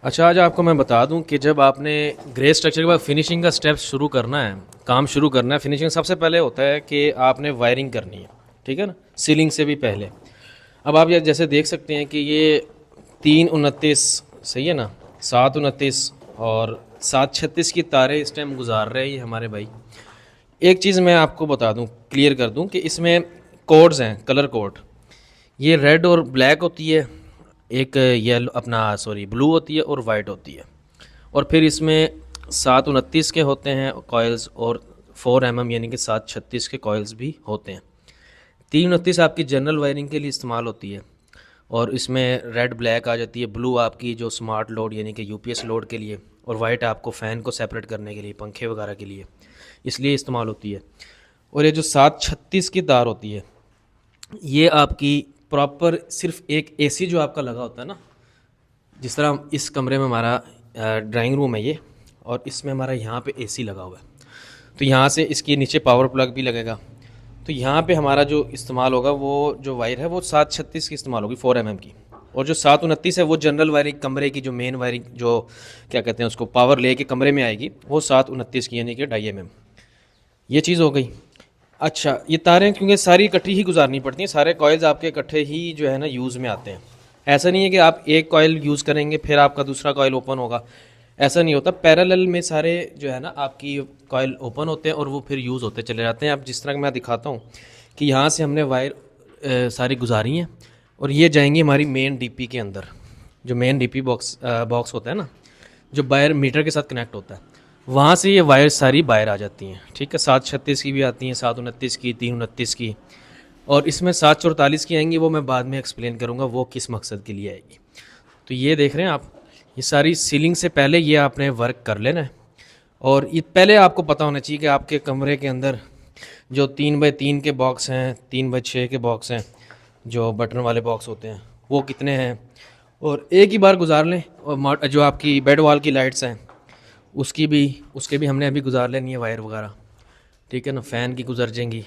अच्छा, आज आपको मैं बता दूं कि जब आपने ग्रे स्ट्रक्चर के बाद फिनिशिंग का स्टेप शुरू करना है, काम शुरू करना है, फिनिशिंग सबसे पहले होता है कि आपने वायरिंग करनी है। ठीक है ना, सीलिंग से भी पहले। अब आप ये जैसे देख सकते हैं कि ये 329 सही है ना, 729 और 736 की तारें इस टाइम गुजार रहे हैं ये हमारे भाई। एक चीज़ मैं आपको बता दूं, क्लियर कर दूं कि इसमें कोड्स हैं, कलर कोड। ये रेड और ब्लैक होती है, एक येलो अपना सॉरी ब्लू होती है और वाइट होती है। और फिर इसमें 729 के होते हैं कॉइल्स और 4 mm यानी कि 736 के कॉइल्स भी होते हैं। 329 आपकी जनरल वायरिंग के लिए इस्तेमाल होती है और इसमें रेड ब्लैक आ जाती है। ब्लू आपकी जो स्मार्ट लोड यानी कि यूपीएस लोड के लिए, और वाइट आपको फ़ैन को सेपरेट करने के लिए, पंखे वगैरह के लिए, इसलिए इस्तेमाल होती है। और ये जो 736 की तार होती है, ये आपकी प्रॉपर सिर्फ एक एसी जो आपका लगा होता है ना, जिस तरह इस कमरे में हमारा ड्राइंग रूम है ये, और इसमें हमारा यहाँ पे एसी लगा हुआ है, तो यहाँ से इसके नीचे पावर प्लग भी लगेगा। तो यहाँ पे हमारा जो इस्तेमाल होगा, वो जो वायर है वो 736 की इस्तेमाल होगी, 4 mm की। और जो 729 है वो जनरल वायरिंग, कमरे की जो मेन वायरिंग, जो क्या कहते हैं उसको, पावर ले के कमरे में आएगी, वो 729 की यानी कि 2.5 mm। ये चीज़ हो गई। अच्छा, ये तारें क्योंकि सारी इकट्ठी ही गुजारनी पड़ती हैं, सारे कॉइल्स आपके इकट्ठे ही जो है ना यूज़ में आते हैं। ऐसा नहीं है कि आप एक कॉइल यूज़ करेंगे फिर आपका दूसरा कॉइल ओपन होगा, ऐसा नहीं होता। पैरेलल में सारे जो है ना आपकी कॉइल ओपन होते हैं और वो फिर यूज़ होते चले जाते हैं। अब जिस तरह मैं दिखाता हूँ कि यहाँ से हमने वायर सारी गुजारी हैं और ये जाएंगी हमारी मेन डीपी के अंदर। जो मेन डीपी बॉक्स होता है ना, जो वायर मीटर के साथ कनेक्ट होता है, वहाँ से ये वायर सारी बाहर आ जाती हैं। ठीक है, 736 की भी आती हैं, 729 की, 329 की, और इसमें 744 की आएंगी, वो मैं बाद में एक्सप्लेन करूँगा वो किस मकसद के लिए आएगी। तो ये देख रहे हैं आप, ये सारी सीलिंग से पहले ये आपने वर्क कर लेना है। और ये पहले आपको पता होना चाहिए कि आपके कमरे के अंदर जो 3x3 के बॉक्स हैं, 3x6 के बॉक्स हैं, जो बटन वाले बॉक्स होते हैं, वो कितने हैं, और एक ही बार गुजार लें। और जो आपकी बेड वॉल की लाइट्स हैं, उसके भी हमने अभी गुजार लेनी है वायर वगैरह। ठीक है ना, फ़ैन की गुजर जाएंगी।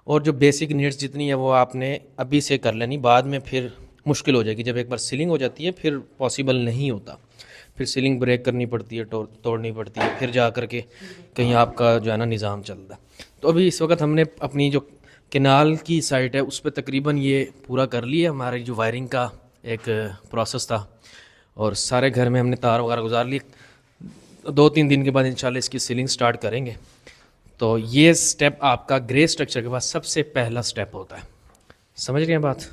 और जो बेसिक नीड्स जितनी है वो आपने अभी से कर लेनी, बाद में फिर मुश्किल हो जाएगी। जब एक बार सीलिंग हो जाती है फिर पॉसिबल नहीं होता, फिर सीलिंग ब्रेक करनी पड़ती है, तोड़नी पड़ती है, फिर जा कर के कहीं आपका जो है ना निज़ाम चलता है। तो अभी इस वक्त हमने अपनी जो केनाल की साइट है उस पर तकरीबन ये पूरा कर लिया। हमारी जो वायरिंग का एक प्रोसेस था, और सारे घर में हमने तार वगैरह गुजार ली। 2-3 दिन के बाद इंशाल्लाह इसकी सीलिंग स्टार्ट करेंगे। तो ये स्टेप आपका ग्रे स्ट्रक्चर के बाद सबसे पहला स्टेप होता है। समझ रहे हैं बात?